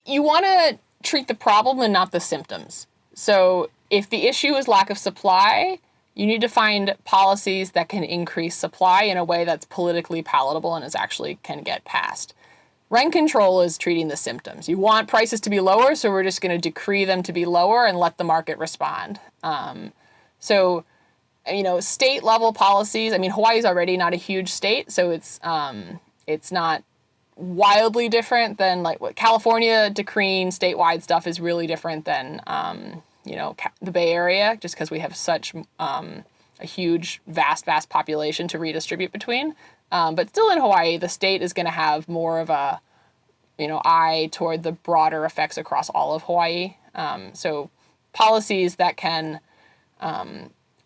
you want to treat the problem and not the symptoms. So if the issue is lack of supply, you need to find policies that can increase supply in a way that's politically palatable and actually can get passed. Rent control is treating the symptoms. You want prices to be lower, so we're just going to decree them to be lower and let the market respond. So, state level policies. I mean, Hawaii is already not a huge state, so it's not wildly different than like what California decreeing statewide stuff is really different than the Bay Area, just because we have such a huge, vast population to redistribute between. But still in Hawaii, the state is going to have more of a, eye toward the broader effects across all of Hawaii. So policies that can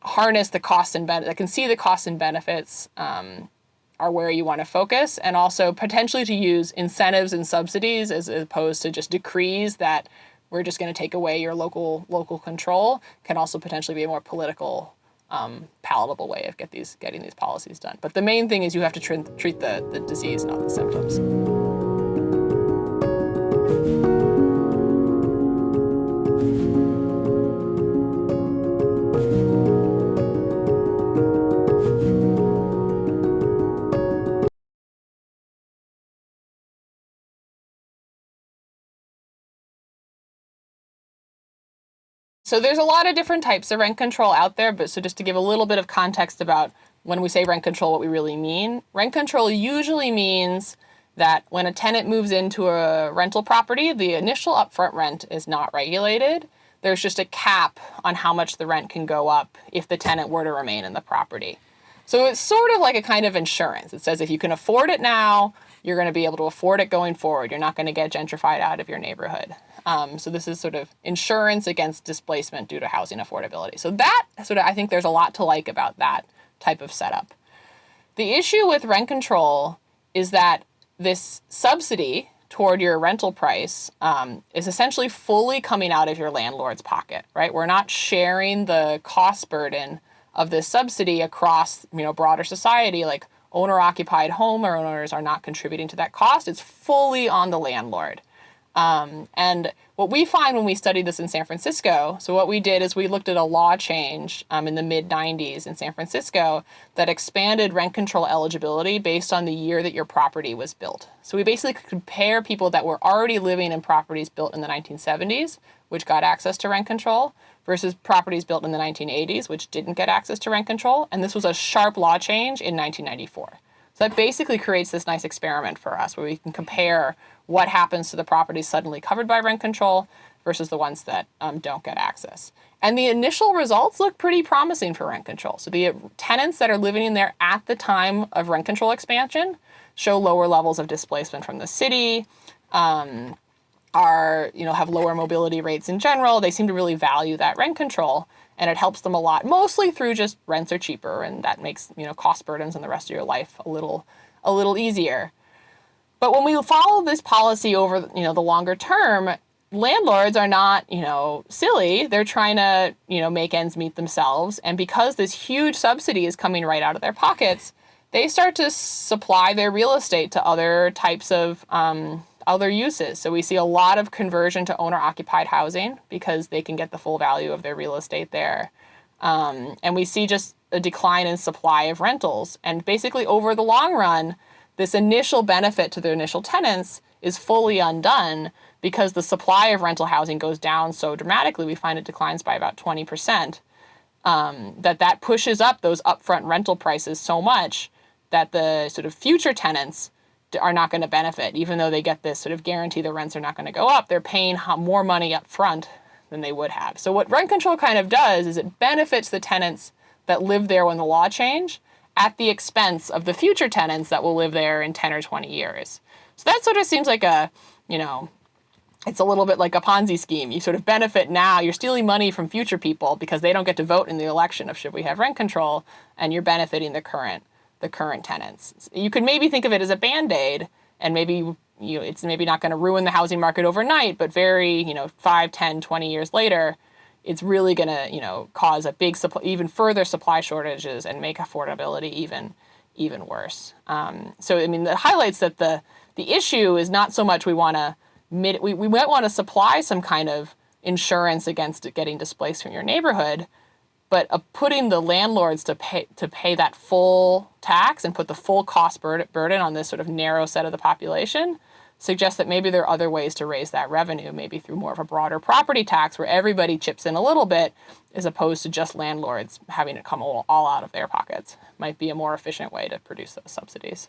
harness the costs and benefits, that can see the costs and benefits are where you want to focus, and also potentially to use incentives and subsidies as opposed to just decrees that we're just going to take away your local control, can also potentially be a more political, palatable way of getting these policies done. But the main thing is you have to treat the disease, not the symptoms. So there's a lot of different types of rent control out there, but so just to give a little bit of context about when we say rent control, what we really mean. Rent control usually means that when a tenant moves into a rental property, the initial upfront rent is not regulated. There's just a cap on how much the rent can go up if the tenant were to remain in the property. So it's sort of like a kind of insurance. It says if you can afford it now, you're going to be able to afford it going forward. You're not going to get gentrified out of your neighborhood. So this is sort of insurance against displacement due to housing affordability. So that sort of, I think there's a lot to like about that type of setup. The issue with rent control is that this subsidy toward your rental price is essentially fully coming out of your landlord's pocket, right? We're not sharing the cost burden of this subsidy across, broader society. Like owner-occupied homeowners are not contributing to that cost. It's fully on the landlord. And what we find when we studied this in San Francisco, so what we did is we looked at a law change in the mid-90s in San Francisco that expanded rent control eligibility based on the year that your property was built. So we basically compare people that were already living in properties built in the 1970s, which got access to rent control, versus properties built in the 1980s, which didn't get access to rent control. And this was a sharp law change in 1994. So that basically creates this nice experiment for us where we can compare what happens to the properties suddenly covered by rent control versus the ones that don't get access. And the initial results look pretty promising for rent control. So the tenants that are living in there at the time of rent control expansion show lower levels of displacement from the city, have lower mobility rates in general. They seem to really value that rent control, and it helps them a lot, mostly through just rents are cheaper, and that makes, cost burdens in the rest of your life a little easier. But when we follow this policy over, the longer term, landlords are not, silly. They're trying to, make ends meet themselves. And because this huge subsidy is coming right out of their pockets, they start to supply their real estate to other types of other uses. So we see a lot of conversion to owner-occupied housing because they can get the full value of their real estate there. And we see just a decline in supply of rentals. And basically over the long run, this initial benefit to the initial tenants is fully undone because the supply of rental housing goes down so dramatically. We find it declines by about 20%, that pushes up those upfront rental prices so much that the sort of future tenants are not going to benefit. Even though they get this sort of guarantee the rents are not going to go up, they're paying more money up front than they would have. So what rent control kind of does is it benefits the tenants that live there when the law changed at the expense of the future tenants that will live there in 10 or 20 years. So that sort of seems like it's a little bit like a Ponzi scheme. You sort of benefit now, you're stealing money from future people because they don't get to vote in the election of should we have rent control, and you're benefiting the current tenants. You could maybe think of it as a Band-Aid, and maybe it's maybe not going to ruin the housing market overnight, but very, 5, 10, 20 years later, it's really going to, cause a big even further supply shortages and make affordability even worse. So, it highlights that the issue is not so much we want to we might want to supply some kind of insurance against getting displaced from your neighborhood, but putting the landlords to pay that full tax and put the full cost burden on this sort of narrow set of the population suggests that maybe there are other ways to raise that revenue, maybe through more of a broader property tax where everybody chips in a little bit, as opposed to just landlords having to come all out of their pockets. Might be a more efficient way to produce those subsidies.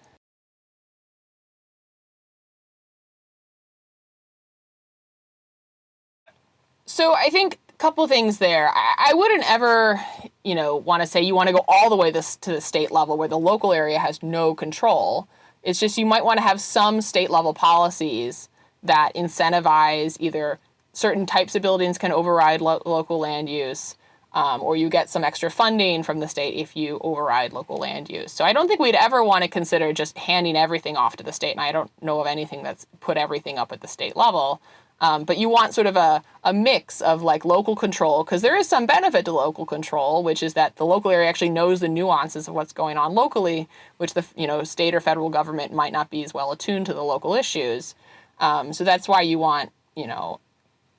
So I think a couple things there. I wouldn't ever, want to say you want to go all the way to the state level where the local area has no control. It's just you might want to have some state level policies that incentivize either certain types of buildings can override local land use, or you get some extra funding from the state if you override local land use. So I don't think we'd ever want to consider just handing everything off to the state, and I don't know of anything that's put everything up at the state level. But you want sort of a mix of like local control, because there is some benefit to local control, which is that the local area actually knows the nuances of what's going on locally, which the state or federal government might not be as well attuned to the local issues. So that's why you want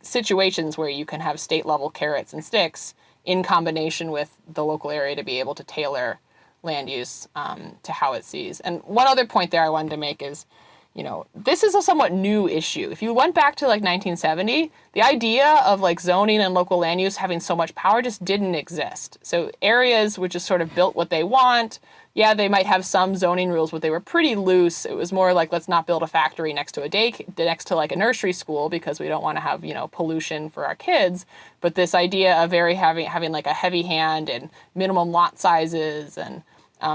situations where you can have state level carrots and sticks in combination with the local area to be able to tailor land use to how it sees. And one other point there I wanted to make is, this is a somewhat new issue. If you went back to like 1970, the idea of like zoning and local land use having so much power just didn't exist. So areas which just sort of built what they want. Yeah, they might have some zoning rules, but they were pretty loose. It was more like, let's not build a factory next to like a nursery school because we don't want to have, pollution for our kids. But this idea of having like a heavy hand and minimum lot sizes and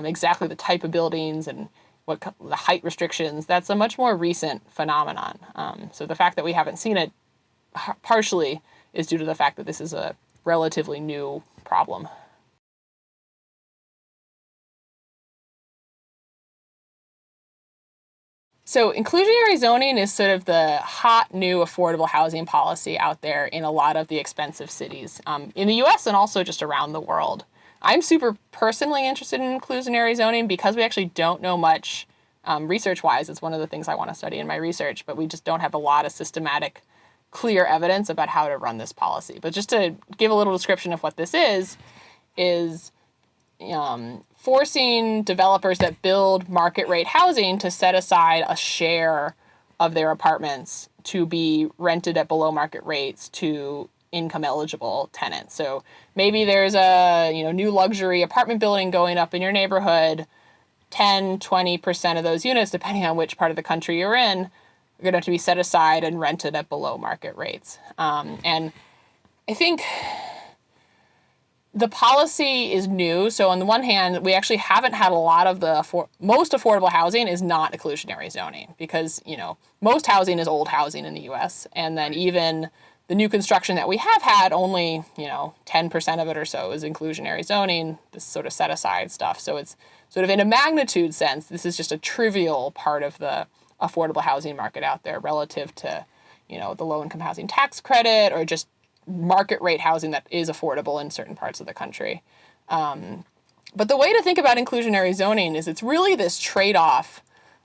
exactly the type of buildings and the height restrictions, that's a much more recent phenomenon. So the fact that we haven't seen it partially is due to the fact that this is a relatively new problem. So inclusionary zoning is sort of the hot new affordable housing policy out there in a lot of the expensive cities in the US and also just around the world. I'm super personally interested in inclusionary zoning because we actually don't know much research-wise. It's one of the things I want to study in my research, but we just don't have a lot of systematic, clear evidence about how to run this policy. But just to give a little description of what this is forcing developers that build market rate housing to set aside a share of their apartments to be rented at below market rates to income eligible tenants. So maybe there's a new luxury apartment building going up in your neighborhood. 10-20% of those units, depending on which part of the country you're in, are going to have to be set aside and rented at below market rates. And I think the policy is new. So on the one hand, we actually haven't had a lot of most affordable housing is not inclusionary zoning because, most housing is old housing in the US. And then even the new construction that we have had, only, 10% of it or so is inclusionary zoning, this sort of set aside stuff. So it's sort of in a magnitude sense, this is just a trivial part of the affordable housing market out there relative to, the low income housing tax credit or just market rate housing that is affordable in certain parts of the country. But the way to think about inclusionary zoning is it's really this trade-off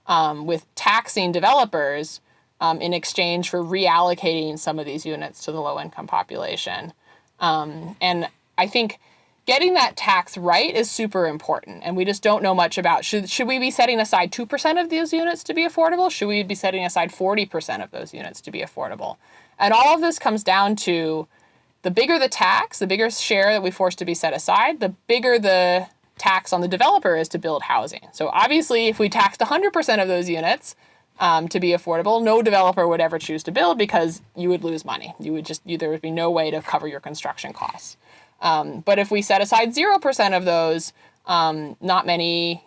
with taxing developers in exchange for reallocating some of these units to the low income population. And I think getting that tax right is super important. And we just don't know much about, should we be setting aside 2% of those units to be affordable? Should we be setting aside 40% of those units to be affordable? And all of this comes down to the bigger the tax, the bigger share that we force to be set aside, the bigger the tax on the developer is to build housing. So obviously, if we taxed 100% of those units to be affordable, no developer would ever choose to build because you would lose money. There would be no way to cover your construction costs. But if we set aside 0% of those, not many,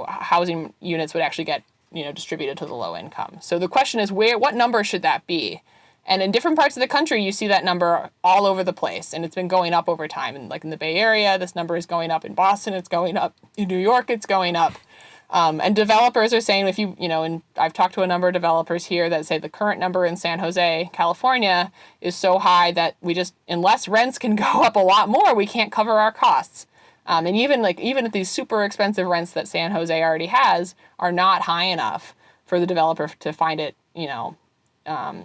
housing units would actually get, distributed to the low income. So the question is, what number should that be? And in different parts of the country, you see that number all over the place, and it's been going up over time. And like in the Bay Area, this number is going up. In Boston, it's going up. In New York, it's going up. And developers are saying, and I've talked to a number of developers here that say the current number in San Jose, California, is so high that unless rents can go up a lot more, we can't cover our costs. And even if these super expensive rents that San Jose already has are not high enough for the developer to find it,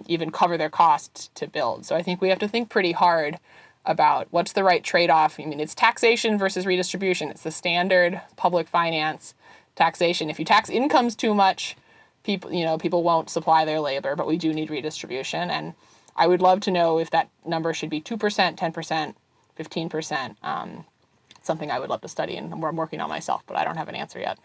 even cover their costs to build. So I think we have to think pretty hard about what's the right trade-off. I mean, it's taxation versus redistribution. It's the standard public finance taxation. If you tax incomes too much, people won't supply their labor, but we do need redistribution. And I would love to know if that number should be 2%, 10%, 15%. Something I would love to study, and I'm working on myself, but I don't have an answer yet.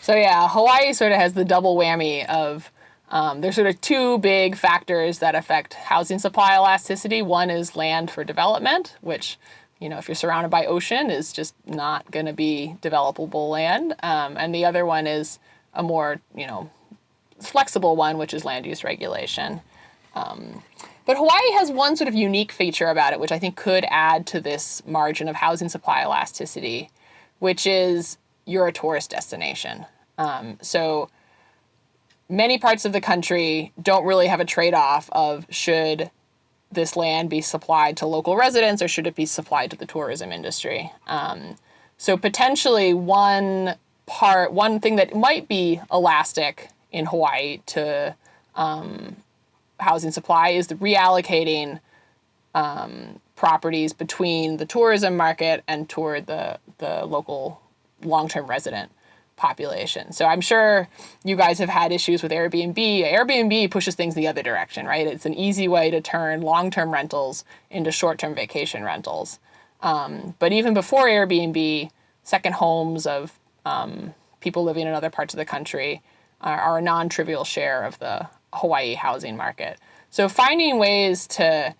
So yeah, Hawaii sort of has the double whammy of there's sort of two big factors that affect housing supply elasticity. One is land for development, which, if you're surrounded by ocean, is just not going to be developable land. And the other one is a more, flexible one, which is land use regulation. But Hawaii has one sort of unique feature about it, which I think could add to this margin of housing supply elasticity, which is you're a tourist destination. So many parts of the country don't really have a trade-off of should this land be supplied to local residents or should it be supplied to the tourism industry. So potentially one thing that might be elastic in Hawaii to housing supply is the reallocating properties between the tourism market and toward the local long-term resident population. So I'm sure you guys have had issues with Airbnb. Airbnb pushes things the other direction, right? It's an easy way to turn long-term rentals into short-term vacation rentals. But even before Airbnb, second homes of people living in other parts of the country are a non-trivial share of the Hawaii housing market. So finding ways to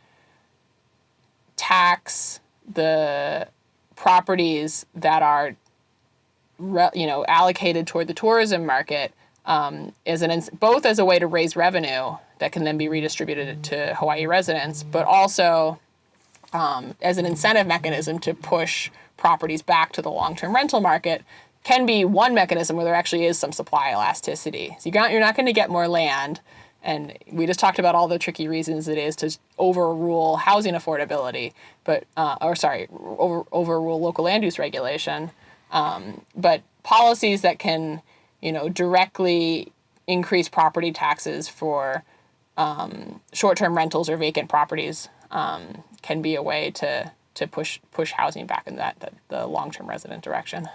tax the properties that are allocated toward the tourism market both as a way to raise revenue that can then be redistributed to Hawaii residents, but also as an incentive mechanism to push properties back to the long-term rental market can be one mechanism where there actually is some supply elasticity. So you're not going to get more land. And we just talked about all the tricky reasons it is to overrule housing affordability, overrule local land use regulation. But policies that can, directly increase property taxes for short-term rentals or vacant properties can be a way to push housing back in the long-term resident direction.